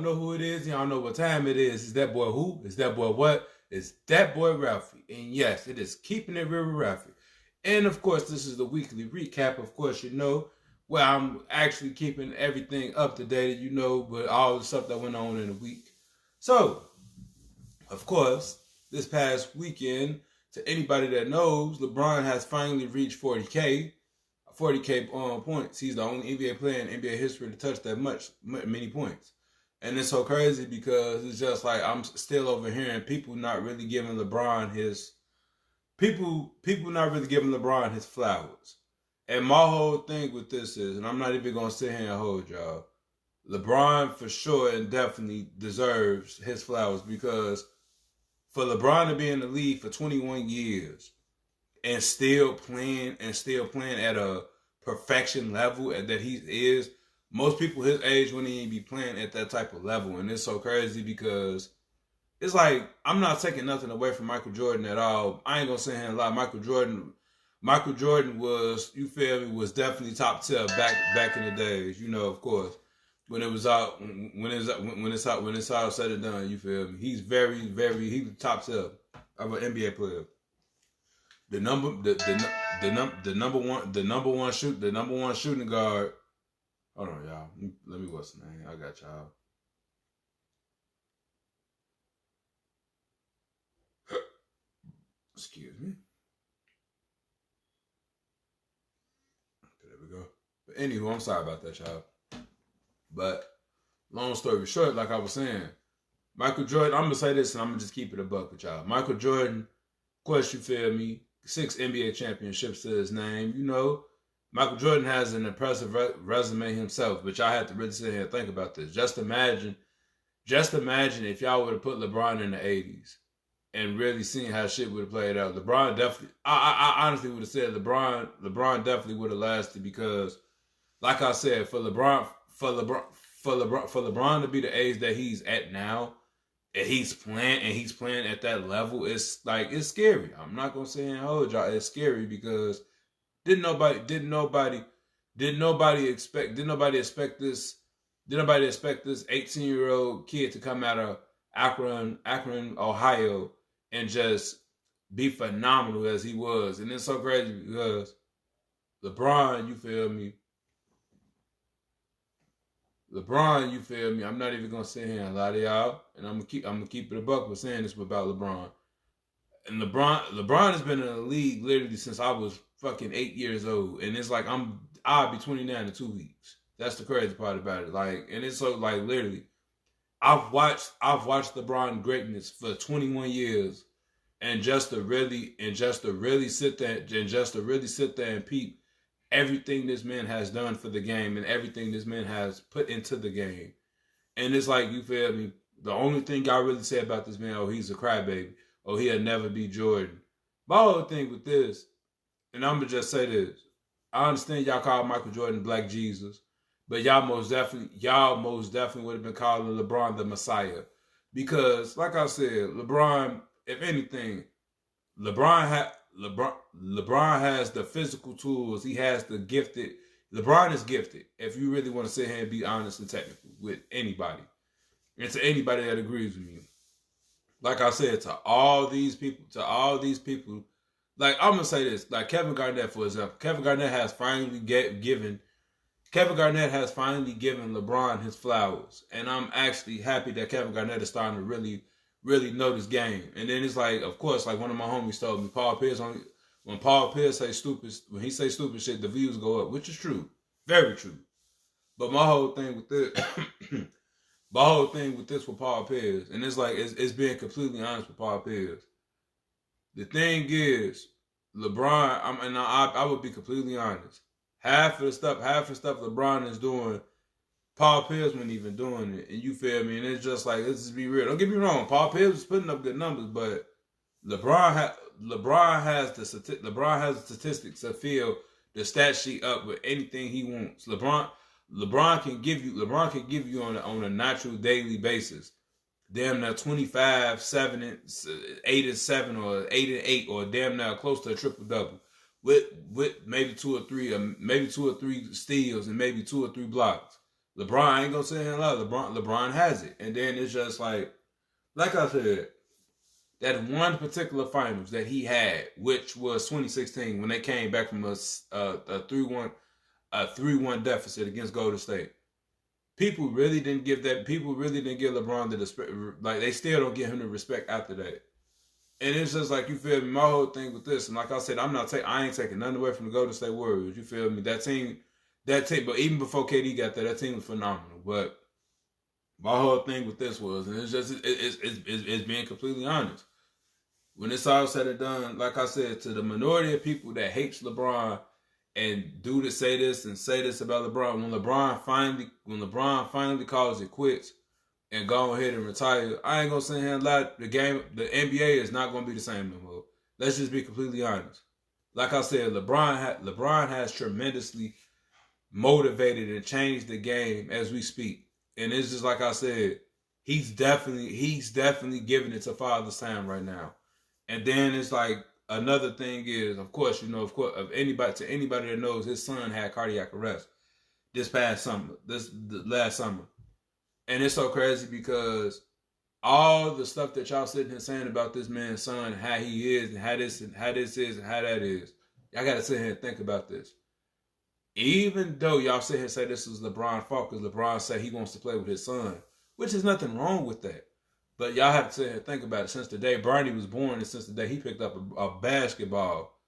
know who it is. Y'all know what time it is. It's that boy who? It's that boy what? It's that boy Ralphie. And yes, it is Keeping It Real with Ralphie. And of course, this is the weekly recap. Of course, you know, where I'm actually keeping everything up to date, you know, with all the stuff that went on in the week. So, of course, this past weekend, to anybody that knows, LeBron has finally reached 40K points. He's the only NBA player in NBA history to touch that many points. And it's so crazy because it's just like I'm still overhearing people not really giving LeBron his flowers. And my whole thing with this is, and I'm not even gonna sit here and hold y'all, LeBron for sure and definitely deserves his flowers, because for LeBron to be in the league for 21 years and still playing at a perfection level that he is, most people his age wouldn't even be playing at that type of level. And it's so crazy because it's like, I'm not taking nothing away from Michael Jordan at all. I ain't gonna say him a lot. Michael Jordan was, you feel me, was definitely top tier back in the days, you know, of course. When it's all said and done, you feel me? He's he's top tier of an NBA player. The number one shooting guard. Hold on, y'all. Let me what's the name? I got y'all. Excuse me. Okay, there we go. But anywho, I'm sorry about that, y'all. But long story short, like I was saying, Michael Jordan, I'm going to say this and I'm going to just keep it a buck with y'all. Michael Jordan, of course, you feel me, 6 NBA championships to his name. You know, Michael Jordan has an impressive resume himself, but y'all have to really sit here and think about this. Just imagine if y'all would have put LeBron in the 80s and really seen how shit would have played out. LeBron definitely, I honestly would have said LeBron definitely would have lasted, because, like I said, for LeBron to be the age that he's at now, and he's playing at that level, it's like, it's scary. I'm not gonna say and hold y'all, it's scary, because didn't nobody expect this 18-year-old kid to come out of Akron, Ohio, and just be phenomenal as he was. And it's so crazy because LeBron, you feel me, I'm not even gonna sit here and lie to y'all, and I'm gonna keep it a buck with saying this about LeBron. And LeBron has been in the league literally since I was fucking 8 years old, and it's like I'll be 29 in 2 weeks. That's the crazy part about it. Like, and it's so like literally, I've watched LeBron greatness for 21 years, and just to really sit there and peep everything this man has done for the game and everything this man has put into the game. And it's like, you feel me, the only thing y'all really say about this man, oh, he's a crybaby, oh, he'll never be Jordan. My whole thing with this, and I'm gonna just say this, I understand y'all call Michael Jordan Black Jesus, but y'all most definitely would have been calling LeBron the Messiah. Because, like I said, LeBron, if anything, LeBron has the physical tools. He has the gifted. LeBron is gifted. If you really want to sit here and be honest and technical with anybody, and to anybody that agrees with me, like I said, to all these people, like I'm gonna say this, like Kevin Garnett, for example. Kevin Garnett has finally given LeBron his flowers, and I'm actually happy that Kevin Garnett is starting to really know this game. And then it's like, of course, like one of my homies told me, when Paul Pierce say stupid shit, the views go up, which is true, very true. But my whole thing with this, with Paul Pierce, and it's like, it's being completely honest with Paul Pierce. The thing is, LeBron, I would be completely honest. Half of the stuff LeBron is doing, Paul Pierce wasn't even doing it, and you feel me? And it's just like, let's just be real. Don't get me wrong, Paul Pierce was putting up good numbers, but LeBron has the statistics to fill the stat sheet up with anything he wants. LeBron can give you on a natural daily basis, damn near 25, 7, 8 and 7, or 8 and 8, or damn near close to a triple double, with maybe two or three steals and maybe 2 or 3 blocks. LeBron ain't gonna sit here and lie. LeBron has it, and then it's just like I said, that one particular finals that he had, which was 2016 when they came back from a 3-1 deficit against Golden State. People really didn't give LeBron the respect. Like, they still don't give him the respect after that. And it's just like, you feel me, my whole thing with this, and like I said, I ain't taking nothing away from the Golden State Warriors. You feel me? That team, but even before KD got there, that team was phenomenal. But my whole thing with this was, and it's being completely honest. When it's all said and done, like I said, to the minority of people that hates LeBron and say this about LeBron, when LeBron finally calls it quits and go ahead and retire, I ain't gonna sit here and lie. The NBA is not gonna be the same no more. Let's just be completely honest. Like I said, LeBron has tremendously motivated and changed the game as we speak. And it's just like I said, he's definitely giving it to Father's time right now. And then it's like, another thing is, of course, to anybody that knows, his son had cardiac arrest this last summer. And it's so crazy because all the stuff that y'all sitting here saying about this man's son, how he is, and how this is, and how that is, y'all got to sit here and think about this. Even though y'all sit here and say this is LeBron's fault because LeBron said he wants to play with his son, which is nothing wrong with that. But y'all have to sit here and think about it. Since the day Bernie was born and since the day he picked up a basketball,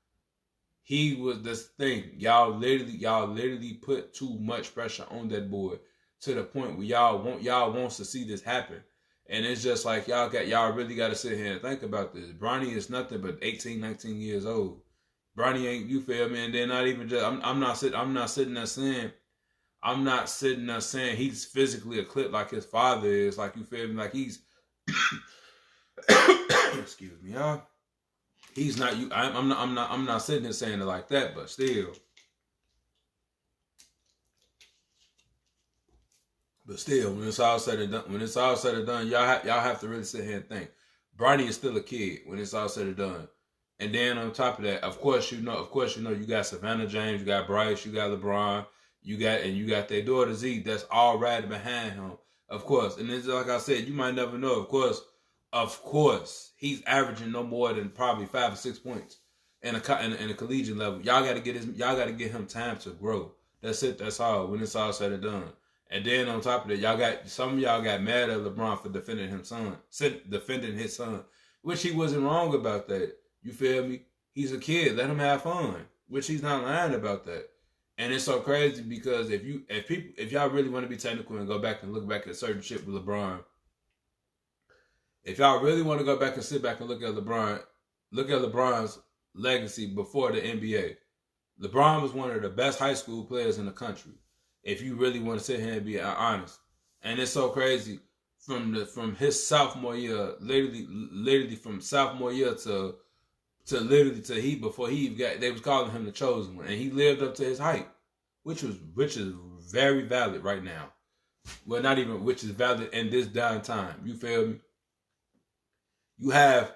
he was this thing. Y'all literally put too much pressure on that boy to the point where y'all wants to see this happen. And it's just like, y'all really got to sit here and think about this. Bronny is nothing but 18, 19 years old. Bronny ain't, you feel me? And then not even just, I'm not sitting there saying he's physically equipped like his father is. Like, you feel me? Like, he's excuse me, y'all. He's not you. I'm not sitting here saying it like that, but still. When it's all said and done, y'all have to really sit here and think. Bronny is still a kid when it's all said and done. And then on top of that, of course you got Savannah James, you got Bryce, you got LeBron, you got their daughter Z that's all right behind him. Of course. And it's like I said, you might never know. Of course, he's averaging no more than probably 5 or 6 points in a collegiate level. Y'all got to get him time to grow. That's it. That's all. When it's all said and done. And then on top of that, some of y'all got mad at LeBron for defending his son, which he wasn't wrong about that. You feel me? He's a kid. Let him have fun, which he's not lying about that. And it's so crazy because if y'all really want to be technical and go back and look back at certain shit with LeBron, if y'all really want to go back and sit back and look at LeBron's legacy before the NBA, LeBron was one of the best high school players in the country. If you really want to sit here and be honest. And it's so crazy from his sophomore year, literally from sophomore year to before he got, they was calling him the chosen one, and he lived up to his hype, which is very valid right now. Well, not even which is valid in this downtime. You feel me? You have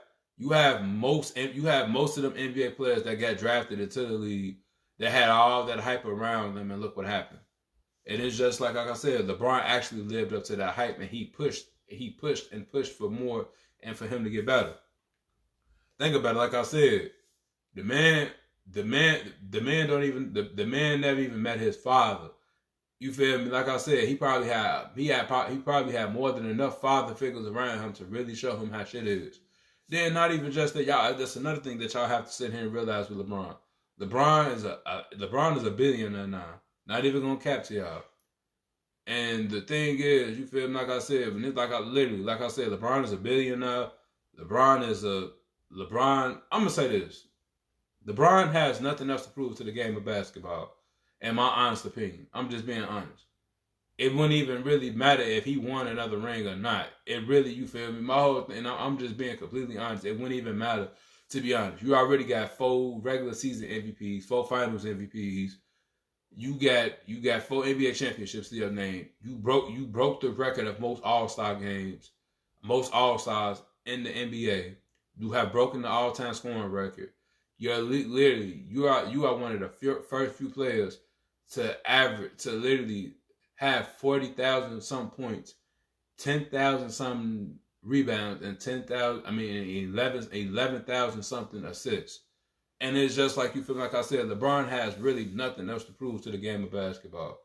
most of them NBA players that got drafted into the league that had all that hype around them, and look what happened. And it's just like I said, LeBron actually lived up to that hype, and he pushed for more and for him to get better. Think about it. Like I said, the man never even met his father. You feel me? Like I said, he probably had more than enough father figures around him to really show him how shit is. Then not even just that, y'all. That's another thing that y'all have to sit here and realize with LeBron. LeBron is a billionaire now. Not even gonna cap to y'all. And the thing is, you feel me? Like I said, LeBron is a billionaire. LeBron. I'm gonna say this. LeBron has nothing else to prove to the game of basketball. In my honest opinion, I'm just being honest. It wouldn't even really matter if he won another ring or not. It really, you feel me? My whole thing, I'm just being completely honest. It wouldn't even matter, to be honest. You already got 4 regular season MVPs, 4 finals MVPs. You got 4 NBA championships to your name. You broke the record of most All-Star games, most All-Stars in the NBA. You have broken the all-time scoring record. You are one of the first few players to literally have 40,000 some points, 10,000 some rebounds, and 11,000 something assists. And it's just like you feel like I said, LeBron has really nothing else to prove to the game of basketball.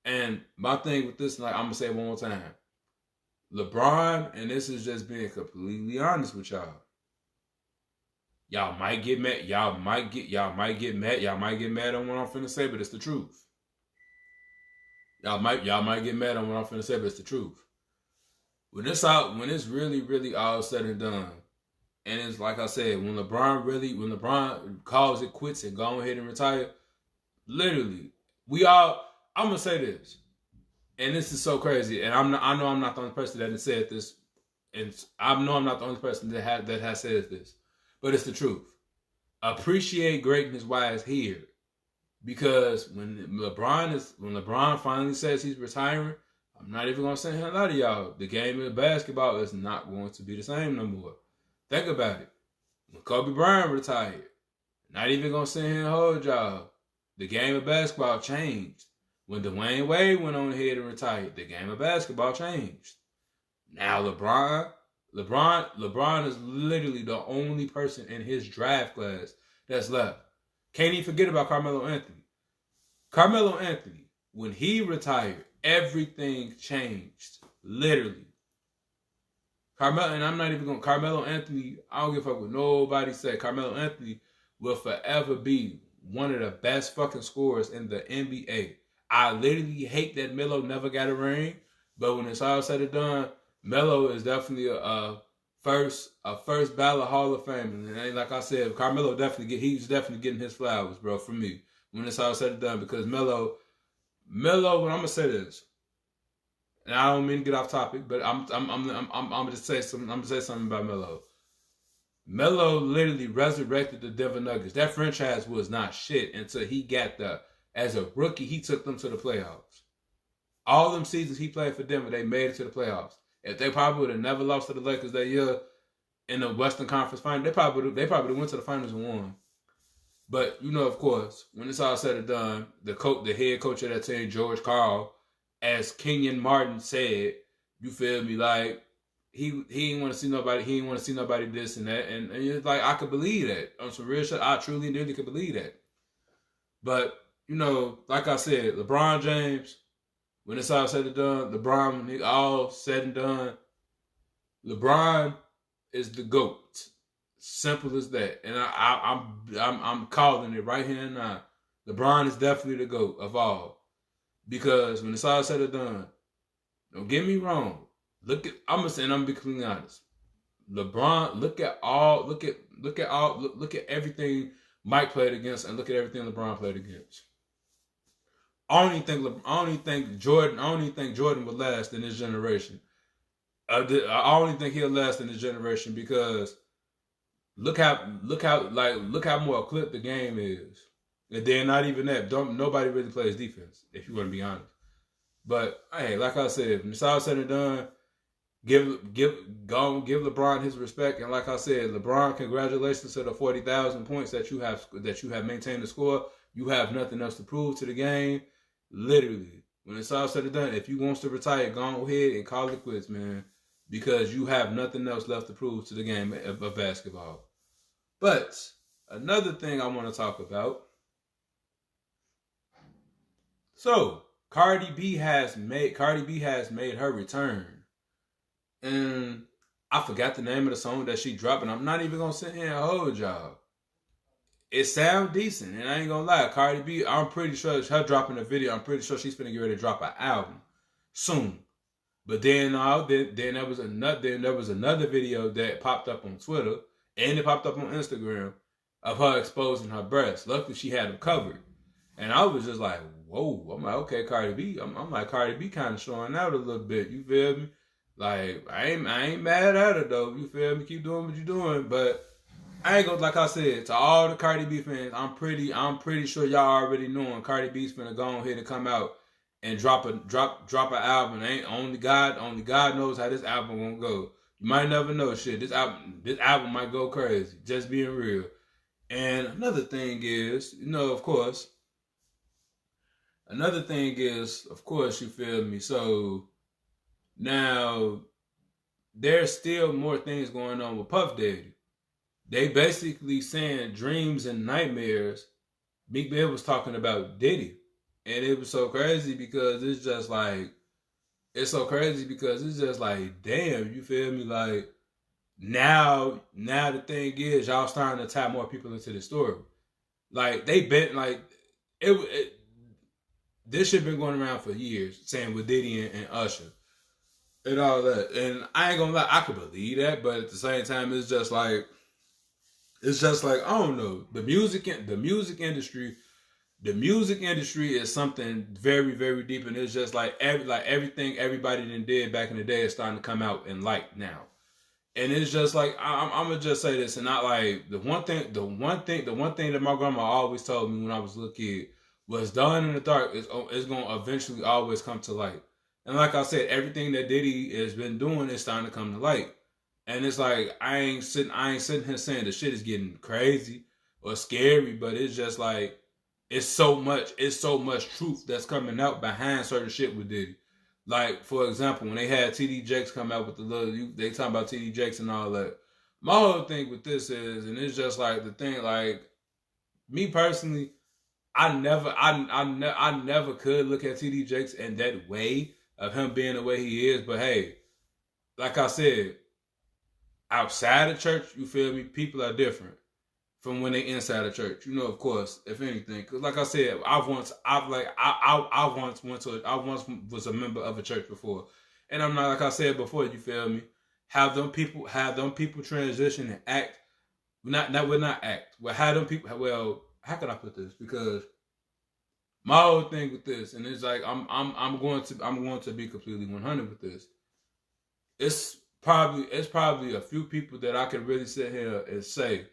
And my thing with this, like I'm gonna say it one more time, LeBron, and this is just being completely honest with y'all. Y'all might get mad. Y'all might get mad. Y'all might get mad on what I'm finna say, but it's the truth. Y'all might get mad on what I'm finna say, but it's the truth. When it's really all said and done, and it's like I said, when LeBron calls it quits and go ahead and retire, literally, I'm gonna say this, and this is so crazy, and I know I'm not the only person that has said this, and I know I'm not the only person that has said this, but it's the truth. Appreciate greatness while it's here, because when LeBron finally says he's retiring, I'm not even gonna say a lot of y'all. The game of basketball is not going to be the same no more. Think about it. When Kobe Bryant retired, not even gonna sit here and hold y'all. The game of basketball changed. When Dwayne Wade went on ahead and retired, the game of basketball changed. Now LeBron is literally the only person in his draft class that's left. Can't even forget about Carmelo Anthony. Carmelo Anthony, when he retired, everything changed. Literally. Carmelo Anthony, I don't give a fuck what nobody say. Carmelo Anthony will forever be one of the best fucking scorers in the NBA. I literally hate that Melo never got a ring, but when it's all said and done, Melo is definitely a first ballot Hall of Fame. And like I said, Carmelo he's definitely getting his flowers, bro, from me. When it's all said and done, because Melo, when I'm gonna say this, and I don't mean to get off topic, but I'm gonna say something about Melo. Melo literally resurrected the Denver Nuggets. That franchise was not shit until he got as a rookie, he took them to the playoffs. All them seasons he played for Denver, they made it to the playoffs. If they probably would have never lost to the Lakers that year in the Western Conference Final, they probably went to the finals and won. But of course, when it's all said and done, the head coach of that team, George Karl, as Kenyon Martin said, you feel me, like he didn't want to see nobody. He didn't want to see nobody this and that, and it's like I could believe that on some real shit. I truly could believe that. But like I said, LeBron James, when it's all said and done, when it all said and done, LeBron is the GOAT. Simple as that. And I'm calling it right here and now. LeBron is definitely the GOAT of all. Because when it's all said and done, don't get me wrong. I'm gonna be completely honest. LeBron, look at everything Mike played against, and look at everything LeBron played against. I only think Jordan would last in this generation. I only think he'll last in this generation because look how more equipped the game is. And then not even that. Nobody really plays defense, if you want to be honest. But hey, like I said, when it's all said and done, give LeBron his respect. And like I said, LeBron, congratulations to the 40,000 points that you have maintained the score. You have nothing else to prove to the game. Literally, when it's all said and done, if you wants to retire, go ahead and call it quits, man, because you have nothing else left to prove to the game of basketball. But another thing I want to talk about. So Cardi B has made her return, and I forgot the name of the song that she dropped, and I'm not even gonna sit here and hold y'all. It sounds decent, and I ain't gonna lie. Cardi B, I'm pretty sure her dropping a video. I'm pretty sure she's gonna get ready to drop an album soon. But then there was another video that popped up on Twitter and it popped up on Instagram of her exposing her breasts. Luckily, she had them covered, and I was just like, whoa. I'm like, okay, Cardi B. I'm like, Cardi B kind of showing out a little bit. You feel me? Like, I ain't mad at her though. You feel me? Keep doing what you're doing, but I ain't gonna, like I said, to all the Cardi B fans, I'm pretty sure y'all already knowing Cardi B's finna go on here and come out and drop an album. Only God knows how this album gonna go. You might never know shit. This album might go crazy. Just being real. And another thing is, of course, Another thing is, of course, you feel me. So now there's still more things going on with Puff Daddy. They basically saying dreams and nightmares. Meek Mill was talking about Diddy, and it was so crazy because it's just like it's so crazy because it's just like damn, you feel me? Like now the thing is y'all starting to tap more people into the story. Like they bet like it this shit been going around for years, saying with Diddy and Usher and all that. And I ain't gonna lie, I could believe that, but at the same time, it's just like I don't know. The music industry is something very, very deep, and it's just like everything everybody did back in the day is starting to come out in light now. And it's just like I'm gonna just say this, and not like the one thing that my grandma always told me when I was a little kid was done in the dark is gonna eventually always come to light. And like I said, everything that Diddy has been doing is starting to come to light. And it's like I ain't sitting here saying the shit is getting crazy or scary, but it's just like it's so much truth that's coming out behind certain shit with Diddy. Like, for example, when they had TD Jakes come out with the little, they talking about TD Jakes and all that. My whole thing with this is, and it's just like the thing, like me personally, I never could look at TD Jakes in that way of him being the way he is. But hey, like I said, outside of church, you feel me? People are different from when they inside a church. You know, of course, if anything, because like I said, I once was a member of a church before, and I'm not like I said before. You feel me? Have them people transition and act. Not act. Well, have them people. Well, how can I put this? Because my whole thing with this, and it's like I'm going to be completely 100 with this. It's probably a few people that I could really sit here and say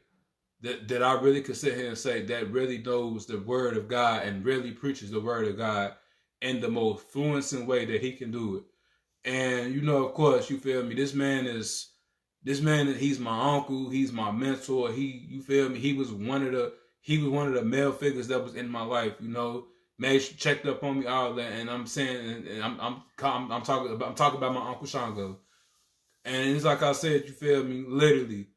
that I really could sit here and say that really knows the word of God and really preaches the word of God in the most fluent way that he can do it. And you know, of course, you feel me. This man. He's my uncle. He's my mentor. You feel me. He was one of the male figures that was in my life. You know, checked up on me all that. And I'm saying, and I'm talking about my uncle Shango. And it's like I said, you feel me. Literally,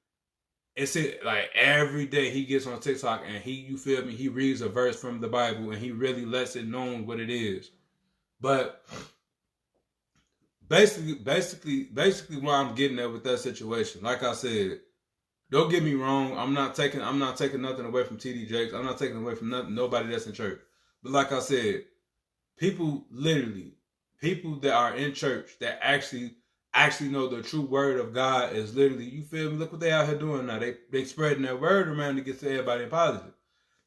it's it like every day he gets on TikTok and you feel me, he reads a verse from the Bible and he really lets it known what it is. But basically where I'm getting at with that situation, like I said, don't get me wrong, I'm not taking nothing away from TD Jakes. I'm not taking away from nobody that's in church. But like I said, people that are in church that actually know the true word of God is literally, you feel me? Look what they out here doing now. They spreading that word around to get to everybody positive.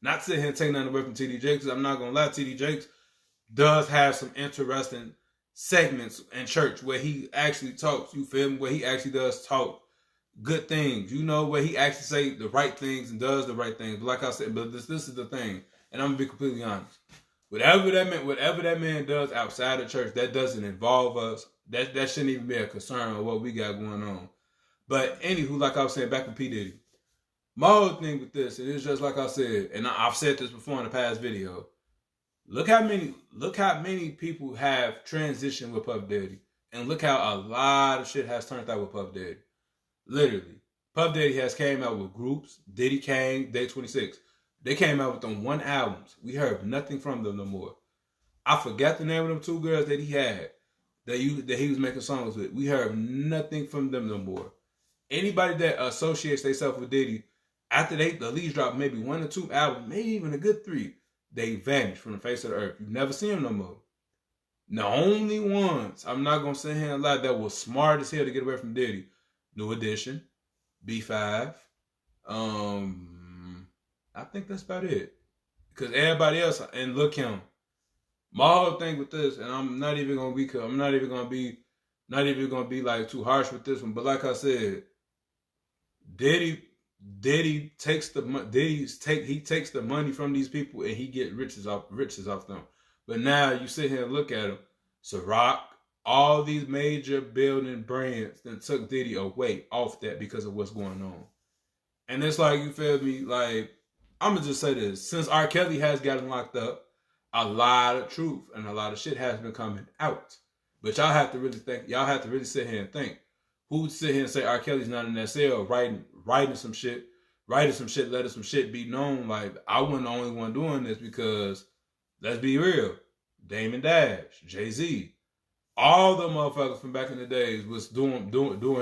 Not sitting here and taking nothing away from TD Jakes. I'm not gonna lie, TD Jakes does have some interesting segments in church where he actually talks, you feel me? Where he actually does talk good things, you know, where he actually say the right things and does the right things. But like I said, but this is the thing, and I'm gonna be completely honest. Whatever that man does outside of church, that doesn't involve us. That shouldn't even be a concern of what we got going on. But anywho, like I was saying, back with P. Diddy. My whole thing with this, it is just like I said, and I've said this before in the past video. Look how many people have transitioned with Puff Daddy. And look how a lot of shit has turned out with Puff Daddy. Literally. Puff Daddy has came out with groups. Diddy Kane, Day 26. They came out with them one albums. We heard nothing from them no more. I forgot the name of them two girls that he had. That he was making songs with. We heard nothing from them no more. Anybody that associates themselves with Diddy, after they the leads dropped maybe 1 or 2 albums, maybe even a good 3, they vanished from the face of the earth. You never see them no more. The only ones, I'm not gonna sit here and lie, that was smart as hell to get away from Diddy. New Edition, B5. I think that's about it. Because everybody else, and look him. My whole thing with this, and I'm not even gonna be like too harsh with this one, but like I said, Diddy takes the money from these people and he get riches off them. But now you sit here and look at him, Ciroc, all these major building brands that took Diddy away off that because of what's going on. And it's like, you feel me, like, I'm gonna just say this, since R. Kelly has gotten locked up, a lot of truth and a lot of shit has been coming out. But y'all have to really think. Y'all have to really sit here and think. Who would sit here and say R. Kelly's not in that cell writing some shit, letting some shit be known? Like, I wasn't the only one doing this because, let's be real, Damon Dash, Jay-Z, all the motherfuckers from back in the days was doing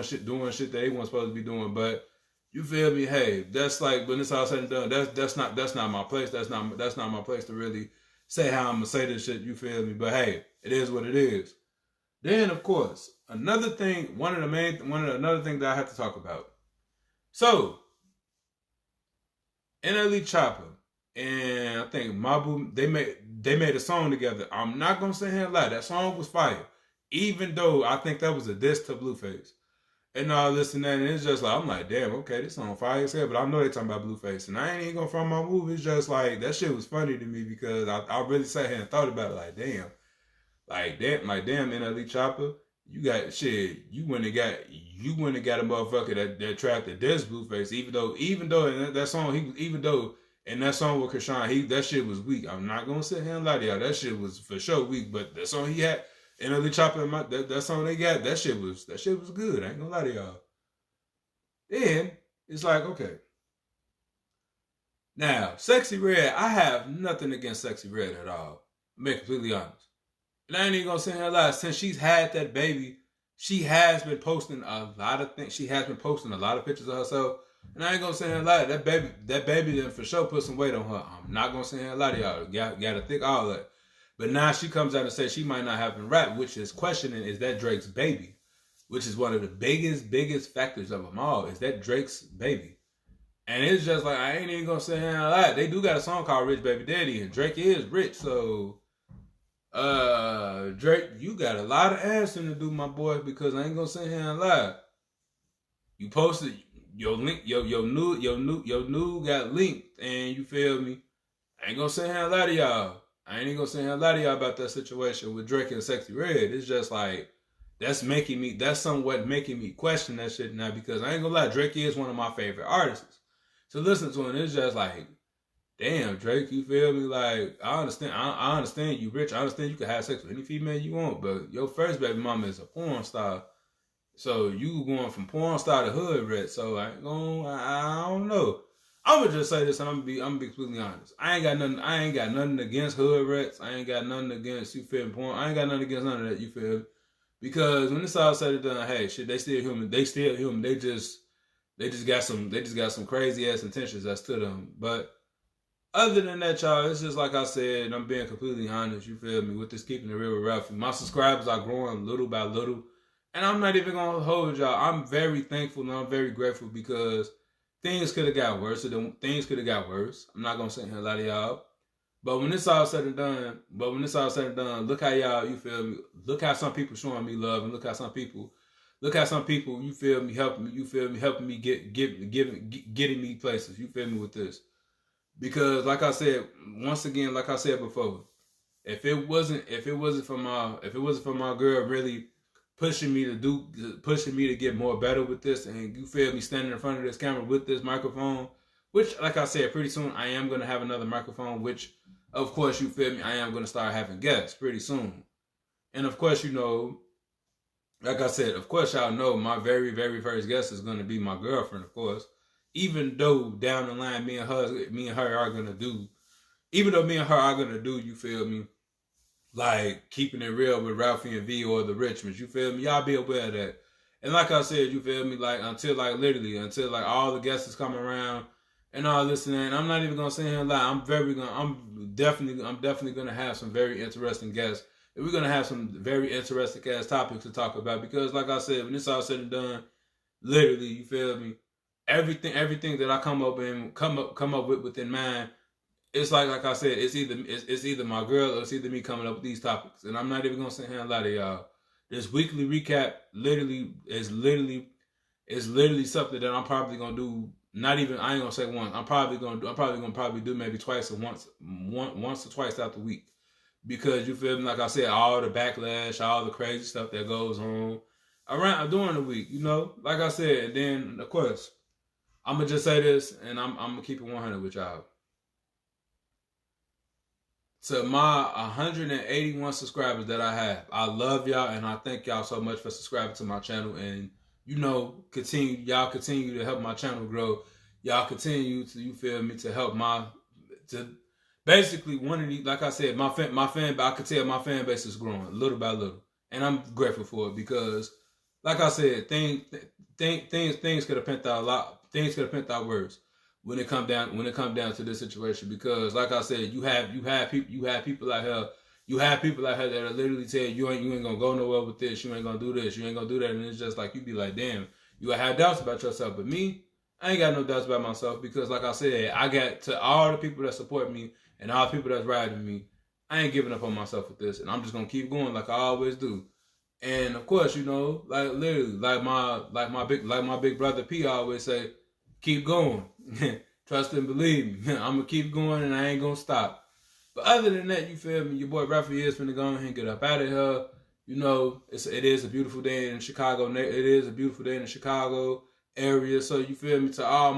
shit that they weren't supposed to be doing. But you feel me? Hey, that's like, when it's all said and done, that's not my place. That's not my place to really say how I'm gonna say this shit. You feel me? But hey, it is what it is. Then, of course, another thing that I have to talk about. So, NLE Chopper and I think Mabu, they made a song together. I'm not gonna sit here and lie, that song was fire. Even though I think that was a diss to Blueface. And all this and that, and it's just like, I'm like, damn, okay, this song fire as hell, but I know they talking about Blueface. And I ain't even gonna front my move. It's just like, that shit was funny to me because I really sat here and thought about it, like, damn. Like damn, NLE Chopper, you got shit. You wouldn't have got a motherfucker that tried to diss Blueface. Even though in that song in that song with Krishan, that shit was weak. I'm not gonna sit here and lie to y'all. That shit was for sure weak. But that song he had, NLE Chopper, that song they got, that shit was good. I ain't gonna lie to y'all. Then it's like, okay. Now, Sexy Red, I have nothing against Sexy Red at all. I'm being completely honest. And I ain't even gonna say her lie. Since she's had that baby, she has been posting a lot of things. She has been posting a lot of pictures of herself. And I ain't gonna say her lie. That baby then for sure put some weight on her. I'm not gonna say her lie to y'all. Gotta think all that. But now she comes out and says she might not have been rapped, which is questioning, is that Drake's baby? Which is one of the biggest factors of them all, is that Drake's baby. And it's just like, I ain't even gonna say her lie. They do got a song called Rich Baby Daddy, and Drake is rich, so Drake, you got a lot of answering to do, my boy, because I ain't gonna sit here and lie. You posted your link, your new got linked, and you feel me? I ain't gonna sit here and lie to y'all. I ain't gonna sit here and lie to y'all about that situation with Drake and Sexy Red. It's just like, that's somewhat making me question that shit now, because I ain't gonna lie, Drake is one of my favorite artists. So listen to him, it's just like, damn, Drake, you feel me? Like, I understand you rich. I understand you can have sex with any female you want, but your first baby mama is a porn star. So you going from porn star to hood rat. So I don't know. I'm gonna just say this, and I'm gonna be completely honest. I ain't got nothing against hood rats. I ain't got nothing against, you feel me, porn. I ain't got nothing against none of that, you feel me? Because when it's all said and done, hey, shit, they still human. They just got some crazy ass intentions as to them. But other than that, y'all, it's just like I said, and I'm being completely honest, you feel me, with this Keeping It Real with Ralphie. My subscribers are growing little by little, and I'm not even going to hold y'all. I'm very thankful and I'm very grateful, because things could have got worse. I'm not going to sit here and lie to y'all. But when it's all said and done, look how y'all, you feel me, look how some people showing me love, and look how some people, you feel me, helping me getting me places, you feel me, with this. Because like I said, once again, like I said before, if it wasn't for my girl really pushing me to get more better with this, and you feel me, standing in front of this camera with this microphone, which, like I said, pretty soon I am gonna have another microphone, which, of course, you feel me, I am gonna start having guests pretty soon. And of course, you know, like I said, of course, y'all know my very, very first guest is gonna be my girlfriend, of course. Even though down the line, me and her are gonna do, you feel me, like Keeping It Real with Ralphie and V, or the Richmonds, you feel me? Y'all be aware of that. And like I said, you feel me, like until all the guests come around and all this and that. And I'm not even gonna sit here and lie. I'm definitely gonna have some very interesting guests. And we're gonna have some very interesting ass topics to talk about, because like I said, when it's all said and done, literally, you feel me, everything that I come up with within mind, it's like I said, it's either my girl or it's either me coming up with these topics. And I'm not even gonna sit here and lie to y'all. This weekly recap is literally something that I'm probably gonna do. Not even, I ain't gonna say once. I'm probably gonna do maybe once or twice out the week, because you feel me, like I said, all the backlash, all the crazy stuff that goes on around during the week, you know, like I said. And then of course, I'm gonna just say this, and I'm gonna keep it 100 with y'all. to my 181 subscribers that I have. I love y'all and I thank y'all so much for subscribing to my channel, and y'all continue to help my channel grow. Y'all continue to, you feel me, to help to basically one of these, like I said, I could tell my fan base is growing little by little. And I'm grateful for it because, like I said, things could have pent out a lot. Things could have pent out worse when it come down to this situation. Because, like I said, you have people out here. You have people out here that are literally telling you ain't gonna go nowhere with this. You ain't gonna do this. You ain't gonna do that. And it's just like you be like, damn, you have doubts about yourself. But me, I ain't got no doubts about myself because, like I said, I got to all the people that support me and all the people that's riding me. I ain't giving up on myself with this, and I'm just gonna keep going like I always do. And of course, like literally, like my big brother P always say, keep going, trust and believe me. I'm gonna keep going, and I ain't gonna stop. But other than that, you feel me? Your boy Ralphie is finna go ahead and get up out of here. It is a beautiful day in Chicago. It is a beautiful day in the Chicago area. So you feel me? To all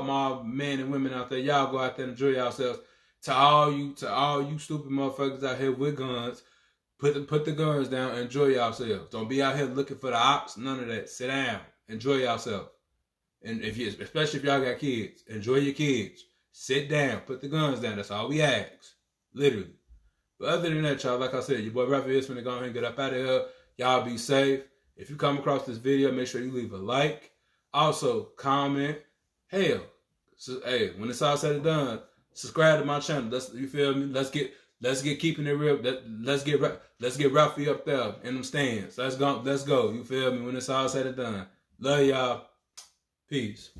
my men and women out there, y'all go out there and enjoy yourselves. To all you stupid motherfuckers out here with guns, put the guns down and enjoy yourselves. Don't be out here looking for the ops, none of that. Sit down, enjoy yourself. And especially if y'all got kids, enjoy your kids. Sit down, put the guns down. That's all we ask, literally. But other than that, y'all, like I said, your boy Rafi is finna go ahead and get up out of here. Y'all be safe. If you come across this video, make sure you leave a like. Also, comment. Hell, when it's all said and done, subscribe to my channel. You feel me? Let's get keeping it real. Let's get Ralphie up there in them stands. Let's go. You feel me? When it's all said and done. Love y'all. Peace.